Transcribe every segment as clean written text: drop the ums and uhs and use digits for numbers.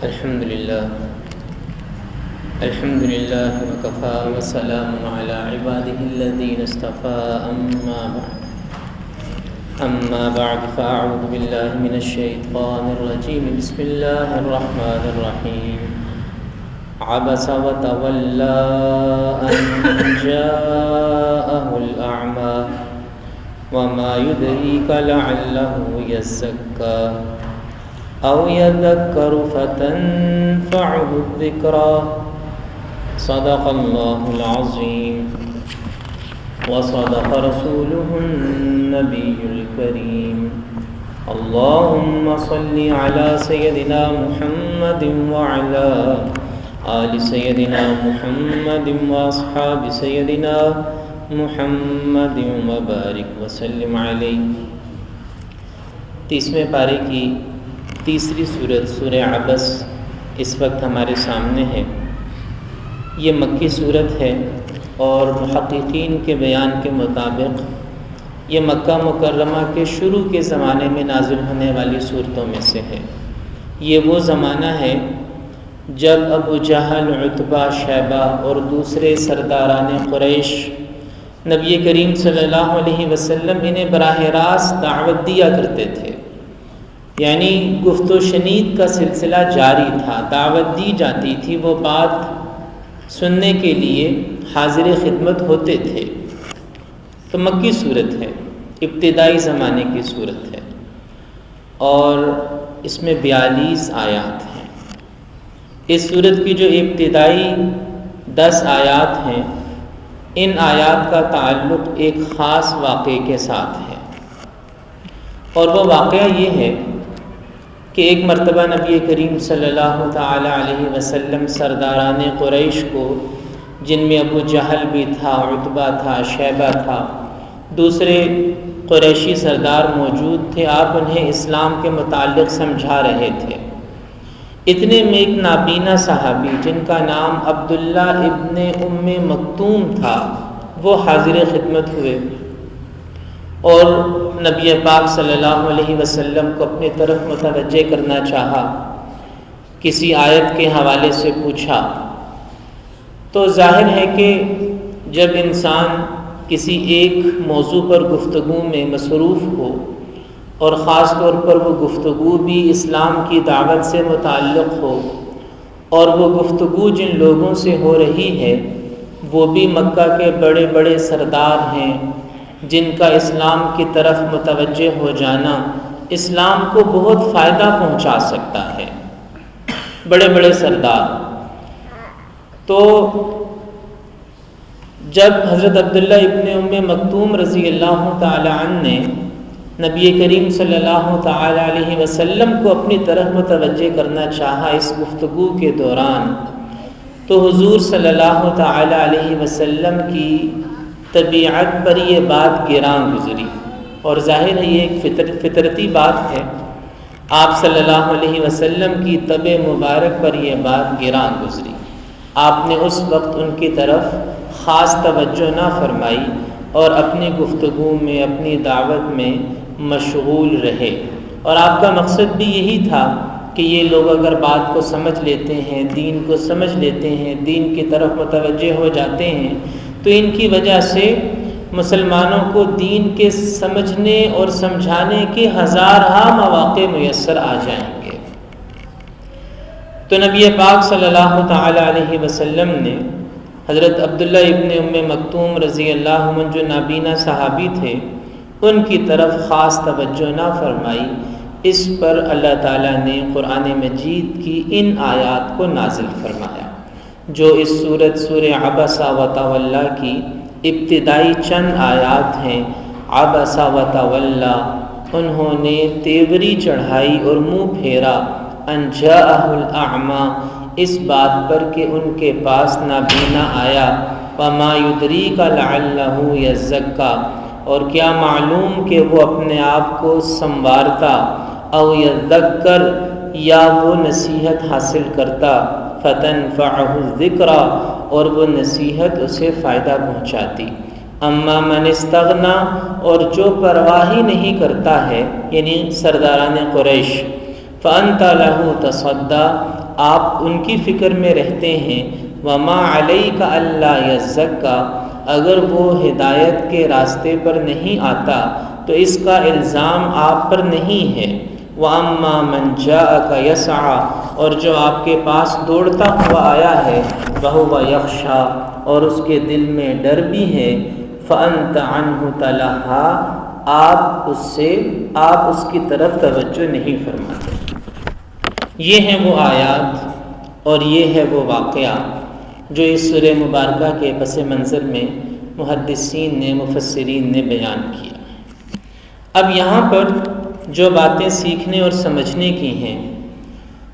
الحمد لله وكفى وسلام على عباده الذين اصطفى أما بعد فأعوذ بالله من الشيطان الرجيم بسم الله الرحمن الرحيم عبس وتولى أن جاءه الأعمى وما يدريك لعله يزكى أو يذكر فتنفعه الذكرى صدق الله العظيم وصدق رسوله النبي الكريم اللهم صل على سيدنا محمد وعلى آل سيدنا محمد وأصحاب سيدنا محمد وبارک وسلم علیہ۔ 30ویں پارے کی تیسری سورت سورہ عبس اس وقت ہمارے سامنے ہے۔ یہ مکی سورت ہے اور محققین کے بیان کے مطابق یہ مکہ مکرمہ کے شروع کے زمانے میں نازل ہونے والی صورتوں میں سے ہے۔ یہ وہ زمانہ ہے جب ابو جہل، عتبہ، شیبہ اور دوسرے سرداران قریش نبی کریم صلی اللہ علیہ وسلم انہیں براہ راست دعوت دیا کرتے تھے، یعنی گفت و شنید کا سلسلہ جاری تھا، دعوت دی جاتی تھی، وہ بات سننے کے لیے حاضر خدمت ہوتے تھے۔ تو مکی صورت ہے، ابتدائی زمانے کی صورت ہے اور اس میں 42 آیات ہیں۔ اس صورت کی جو ابتدائی 10 آیات ہیں، ان آیات کا تعلق ایک خاص واقعے کے ساتھ ہے، اور وہ واقعہ یہ ہے کہ ایک مرتبہ نبی کریم صلی اللہ تعالی علیہ وسلم سرداران قریش کو، جن میں ابو جہل بھی تھا، عتبہ تھا، شیبہ تھا، دوسرے قریشی سردار موجود تھے، آپ انہیں اسلام کے متعلق سمجھا رہے تھے۔ اتنے میں ایک نابینا صحابی جن کا نام عبداللہ ابن ام مکتوم تھا، وہ حاضر خدمت ہوئے اور نبی پاک صلی اللہ علیہ وسلم کو اپنی طرف متوجہ کرنا چاہا، کسی آیت کے حوالے سے پوچھا۔ تو ظاہر ہے کہ جب انسان کسی ایک موضوع پر گفتگو میں مصروف ہو اور خاص طور پر وہ گفتگو بھی اسلام کی دعوت سے متعلق ہو، اور وہ گفتگو جن لوگوں سے ہو رہی ہے وہ بھی مکہ کے بڑے بڑے سردار ہیں، جن کا اسلام کی طرف متوجہ ہو جانا اسلام کو بہت فائدہ پہنچا سکتا ہے، بڑے بڑے سردار۔ تو جب حضرت عبداللہ ابن ام مکتوم رضی اللہ تعالی عنہ نے نبی کریم صلی اللہ تعالی علیہ وسلم کو اپنی طرف متوجہ کرنا چاہا اس گفتگو کے دوران، تو حضور صلی اللہ تعالی علیہ وسلم کی طبیعت پر یہ بات گراں گزری، اور ظاہر ہے یہ ایک فطرتی بات ہے، آپ صلی اللہ علیہ وسلم کی طبع مبارک پر یہ بات گراں گزری۔ آپ نے اس وقت ان کی طرف خاص توجہ نہ فرمائی اور اپنی گفتگو میں، اپنی دعوت میں مشغول رہے، اور آپ کا مقصد بھی یہی تھا کہ یہ لوگ اگر بات کو سمجھ لیتے ہیں، دین کو سمجھ لیتے ہیں، دین کی طرف متوجہ ہو جاتے ہیں، تو ان کی وجہ سے مسلمانوں کو دین کے سمجھنے اور سمجھانے کے ہزارہا مواقع میسر آ جائیں گے۔ تو نبی پاک صلی اللہ تعالی علیہ وسلم نے حضرت عبداللہ ابن ام مکتوم رضی اللہ عنہ جو نابینا صحابی تھے، ان کی طرف خاص توجہ نہ فرمائی۔ اس پر اللہ تعالیٰ نے قرآن مجید کی ان آیات کو نازل فرمایا، جو اس سورہ عبس وتولی کی ابتدائی چند آیات ہیں۔ عبس وتولی، انہوں نے تیوری چڑھائی اور منہ پھیرا، ان جاءہ الاعمی، اس بات پر کہ ان کے پاس نابینا آیا، وما یدریک لعلہ یزکی، اور کیا معلوم کہ وہ اپنے آپ کو سنوارتا، او یذکر، یا وہ نصیحت حاصل کرتا، فتنفعہ الذکریٰ، اور وہ نصیحت اسے فائدہ پہنچاتی۔ اما من استغنا، اور جو پرواہ ہی نہیں کرتا ہے، یعنی سرداران قریش، فأنت لہ تصدی، آپ ان کی فکر میں رہتے ہیں، وما علیک الا یزکی، اگر وہ ہدایت کے راستے پر نہیں آتا تو اس کا الزام آپ پر نہیں ہے۔ وَأَمَّا مَنْ جَاءَكَ يَسْعَىٰ، اور جو آپ کے پاس دوڑتا ہوا آیا ہے، وَهُوَ يَخْشَىٰ، اور اس کے دل میں ڈر بھی ہے، فَأَنْتَ عَنْهُ تَلَهَّىٰ، آپ اس کی طرف توجہ نہیں فرماتے۔ یہ ہیں وہ آیات اور یہ ہے وہ واقعہ جو اس سورہ مبارکہ کے پس منظر میں محدثین نے، مفسرین نے بیان کیا۔ اب یہاں پر جو باتیں سیکھنے اور سمجھنے کی ہیں،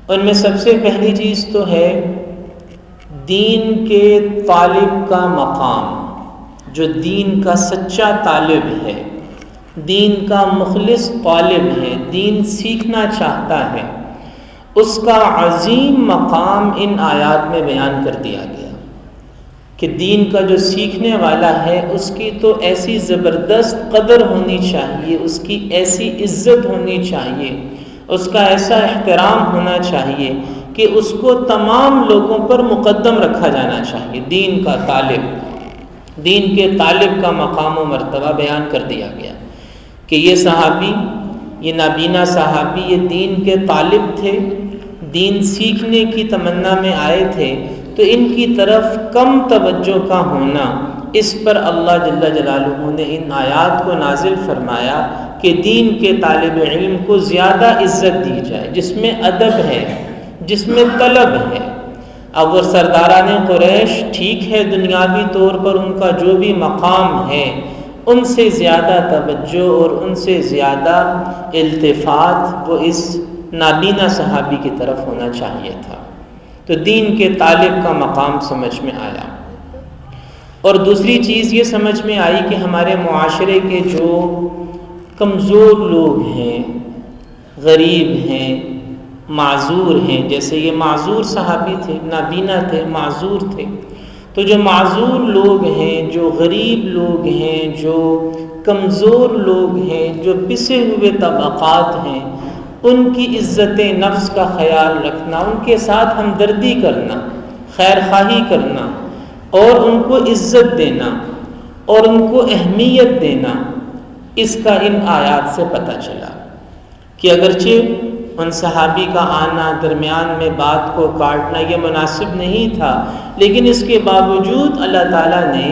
ان میں سب سے پہلی چیز تو ہے دین کے طالب کا مقام۔ جو دین کا سچا طالب ہے، دین کا مخلص طالب ہے، دین سیکھنا چاہتا ہے، اس کا عظیم مقام ان آیات میں بیان کر دیا گیا کہ دین کا جو سیکھنے والا ہے اس کی تو ایسی زبردست قدر ہونی چاہیے، اس کی ایسی عزت ہونی چاہیے، اس کا ایسا احترام ہونا چاہیے کہ اس کو تمام لوگوں پر مقدم رکھا جانا چاہیے۔ دین کا طالب، دین کے طالب کا مقام و مرتبہ بیان کر دیا گیا کہ یہ صحابی، یہ نابینا صحابی، یہ دین کے طالب تھے، دین سیکھنے کی تمنا میں آئے تھے، تو ان کی طرف کم توجہ کا ہونا، اس پر اللہ جل جلالہ نے ان آیات کو نازل فرمایا کہ دین کے طالب علم کو زیادہ عزت دی جائے، جس میں ادب ہے، جس میں طلب ہے۔ اب وہ سرداران قریش ٹھیک ہے، دنیاوی طور پر ان کا جو بھی مقام ہے، ان سے زیادہ توجہ اور ان سے زیادہ التفات وہ اس نابینا صحابی کی طرف ہونا چاہیے تھا۔ تو دین کے طالب کا مقام سمجھ میں آیا۔ اور دوسری چیز یہ سمجھ میں آئی کہ ہمارے معاشرے کے جو کمزور لوگ ہیں، غریب ہیں، معذور ہیں، جیسے یہ معذور صحابی تھے، نابینا تھے، معذور تھے، تو جو معذور لوگ ہیں، جو غریب لوگ ہیں، جو کمزور لوگ ہیں، جو پسے ہوئے طبقات ہیں، ان کی عزت نفس کا خیال رکھنا، ان کے ساتھ ہمدردی کرنا، خیر خواہی کرنا، اور ان کو عزت دینا اور ان کو اہمیت دینا، اس کا ان آیات سے پتہ چلا کہ اگرچہ ان صحابی کا آنا، درمیان میں بات کو کاٹنا یہ مناسب نہیں تھا، لیکن اس کے باوجود اللہ تعالیٰ نے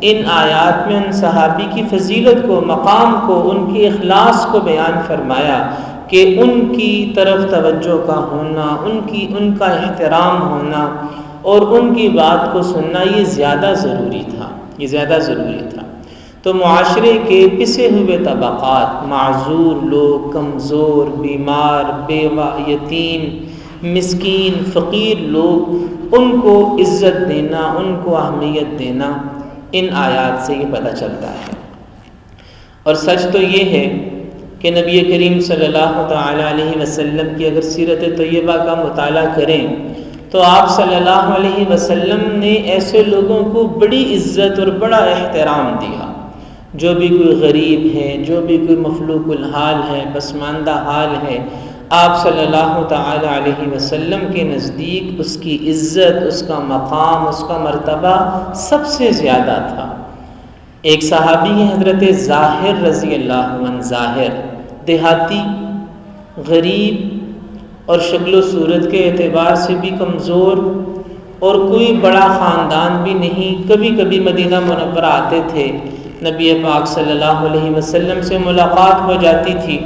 ان آیات میں ان صحابی کی فضیلت کو، مقام کو، ان کے اخلاص کو بیان فرمایا کہ ان کی طرف توجہ کا ہونا، ان کا احترام ہونا اور ان کی بات کو سننا یہ زیادہ ضروری تھا، یہ زیادہ ضروری تھا۔ تو معاشرے کے پسے ہوئے طبقات، معذور لوگ، کمزور، بیمار، بیوہ، یتیم، مسکین، فقیر لوگ، ان کو عزت دینا، ان کو اہمیت دینا، ان آیات سے یہ پتہ چلتا ہے۔ اور سچ تو یہ ہے کہ نبی کریم صلی اللہ تعالیٰ علیہ وسلم کی اگر سیرت طیبہ کا مطالعہ کریں تو آپ صلی اللہ علیہ وسلم نے ایسے لوگوں کو بڑی عزت اور بڑا احترام دیا، جو بھی کوئی غریب ہے، جو بھی کوئی مفلوق الحال ہے، پسماندہ حال ہے، آپ صلی اللہ تعالیٰ علیہ وسلم کے نزدیک اس کی عزت، اس کا مقام، اس کا مرتبہ سب سے زیادہ تھا۔ ایک صحابی ہے حضرت ظاہر رضی اللہ عنہ، ظاہر دیہاتی، غریب اور شکل و صورت کے اعتبار سے بھی کمزور اور کوئی بڑا خاندان بھی نہیں، کبھی کبھی مدینہ منورہ آتے تھے، نبی پاک صلی اللہ علیہ وسلم سے ملاقات ہو جاتی تھی،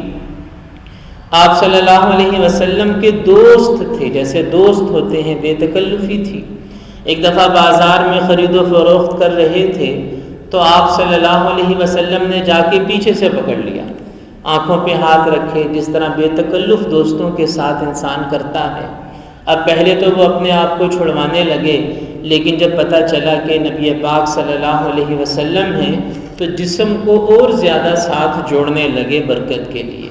آپ صلی اللہ علیہ وسلم کے دوست تھے، جیسے دوست ہوتے ہیں، بے تکلفی تھی۔ ایک دفعہ بازار میں خرید و فروخت کر رہے تھے تو آپ صلی اللہ علیہ وسلم نے جا کے پیچھے سے پکڑ لیا، آنکھوں پہ ہاتھ رکھے، جس طرح بے تکلف دوستوں کے ساتھ انسان کرتا ہے۔ اب پہلے تو وہ اپنے آپ کو چھڑوانے لگے، لیکن جب پتہ چلا کہ نبی پاک صلی اللہ علیہ وسلم ہیں تو جسم کو اور زیادہ ساتھ جوڑنے لگے برکت کے لیے۔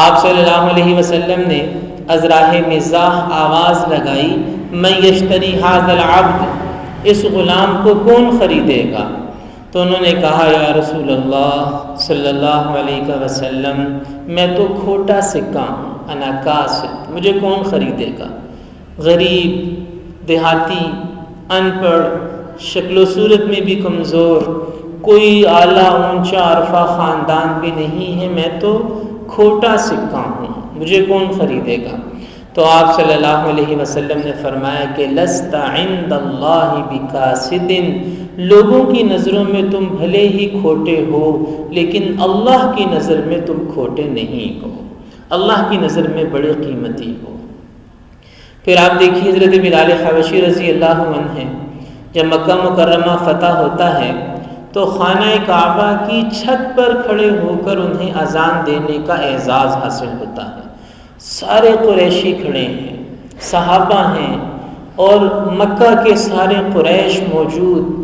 آپ صلی اللہ علیہ وسلم نے ازراہ مزاح آواز لگائی، من یشتری ھذا العبد، اس غلام کو کون خریدے گا؟ تو تو انہوں نے کہا یا رسول اللہ صلی اللہ علیہ وسلم میں تو کھوٹا سکہ ہوں، انا کاسد، مجھے کون خریدے گا؟ غریب، دیہاتی، ان پڑھ، شکل و صورت میں بھی کمزور، کوئی اعلیٰ اونچا عرفہ خاندان بھی نہیں ہے، میں تو کھوٹا سکہ ہوں، مجھے کون خریدے گا؟ تو آپ صلی اللہ علیہ وسلم نے فرمایا کہ لست عند اللہ بکاسد، لوگوں کی نظروں میں تم بھلے ہی کھوٹے ہو لیکن اللہ کی نظر میں تم کھوٹے نہیں ہو، اللہ کی نظر میں بڑے قیمتی ہو۔ پھر آپ دیکھیے حضرت بلال حبشی رضی اللہ عنہ ہیں، جب مکہ مکرمہ فتح ہوتا ہے تو خانہ کعبہ کی چھت پر کھڑے ہو کر انہیں اذان دینے کا اعزاز حاصل ہوتا ہے۔ سارے قریشی کھڑے ہیں، صحابہ ہیں، اور مکہ کے سارے قریش موجود،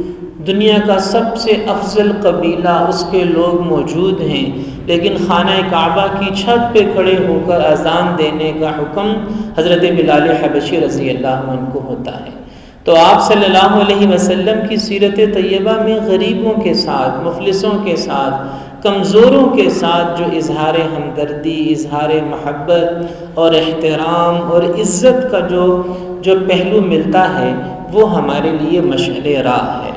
دنیا کا سب سے افضل قبیلہ اس کے لوگ موجود ہیں، لیکن خانہ کعبہ کی چھت پہ کھڑے ہو کر اذان دینے کا حکم حضرت بلال حبشی رضی اللہ عنہ کو ہوتا ہے۔ تو آپ صلی اللہ علیہ وسلم کی سیرت طیبہ میں غریبوں کے ساتھ، مفلسوں کے ساتھ، کمزوروں کے ساتھ جو اظہار ہمدردی، اظہار محبت اور احترام اور عزت کا جو پہلو ملتا ہے وہ ہمارے لیے مشعل راہ ہے۔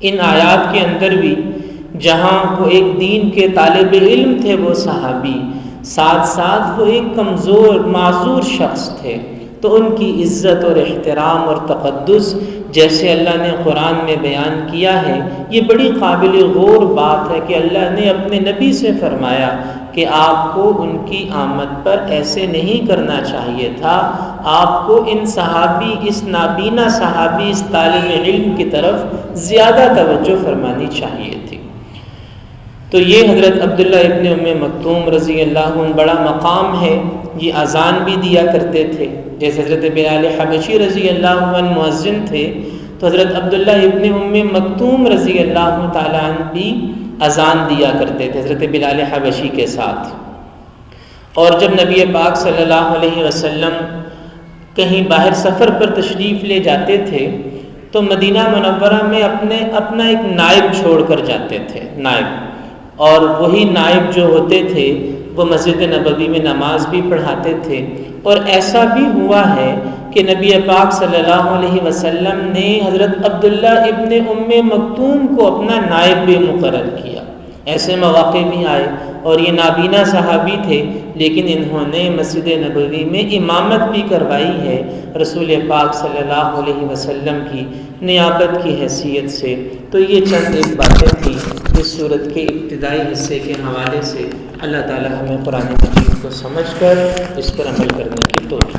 ان آیات کے اندر بھی جہاں وہ ایک دین کے طالب علم تھے وہ صحابی، ساتھ ساتھ وہ ایک کمزور معذور شخص تھے، تو ان کی عزت اور احترام اور تقدس جیسے اللہ نے قرآن میں بیان کیا ہے، یہ بڑی قابل غور بات ہے کہ اللہ نے اپنے نبی سے فرمایا کہ آپ کو ان کی آمد پر ایسے نہیں کرنا چاہیے تھا، آپ کو ان صحابی، اس نابینا صحابی، اس طالب علم کی طرف زیادہ توجہ فرمانی چاہیے تھی۔ تو یہ حضرت عبداللہ ابن ام مکتوم رضی اللہ عنہ بڑا مقام ہے، یہ اذان بھی دیا کرتے تھے، جیسے حضرت بلال حبشی رضی اللہ عنہ مؤذن تھے تو حضرت عبداللہ ابن ام مکتوم رضی اللہ تعالیٰ عنہ بھی اذان دیا کرتے تھے حضرت بلال حبشی کے ساتھ۔ اور جب نبی پاک صلی اللہ علیہ وسلم کہیں باہر سفر پر تشریف لے جاتے تھے تو مدینہ منورہ میں اپنا ایک نائب چھوڑ کر جاتے تھے، نائب، اور وہی نائب جو ہوتے تھے وہ مسجد نبوی میں نماز بھی پڑھاتے تھے۔ اور ایسا بھی ہوا ہے کہ نبی پاک صلی اللہ علیہ وسلم نے حضرت عبداللہ ابن ام مکتوم کو اپنا نائب بھی مقرر کیا، ایسے مواقع بھی آئے، اور یہ نابینا صحابی تھے لیکن انہوں نے مسجد نبوی میں امامت بھی کروائی ہے رسول پاک صلی اللہ علیہ وسلم کی نیابت کی حیثیت سے۔ تو یہ چند ایک باتیں تھیں اس سورت کے ابتدائی حصے کے حوالے سے۔ اللہ تعالی ہمیں قرآن مجید کو سمجھ کر اس پر عمل کرنے کی توفیق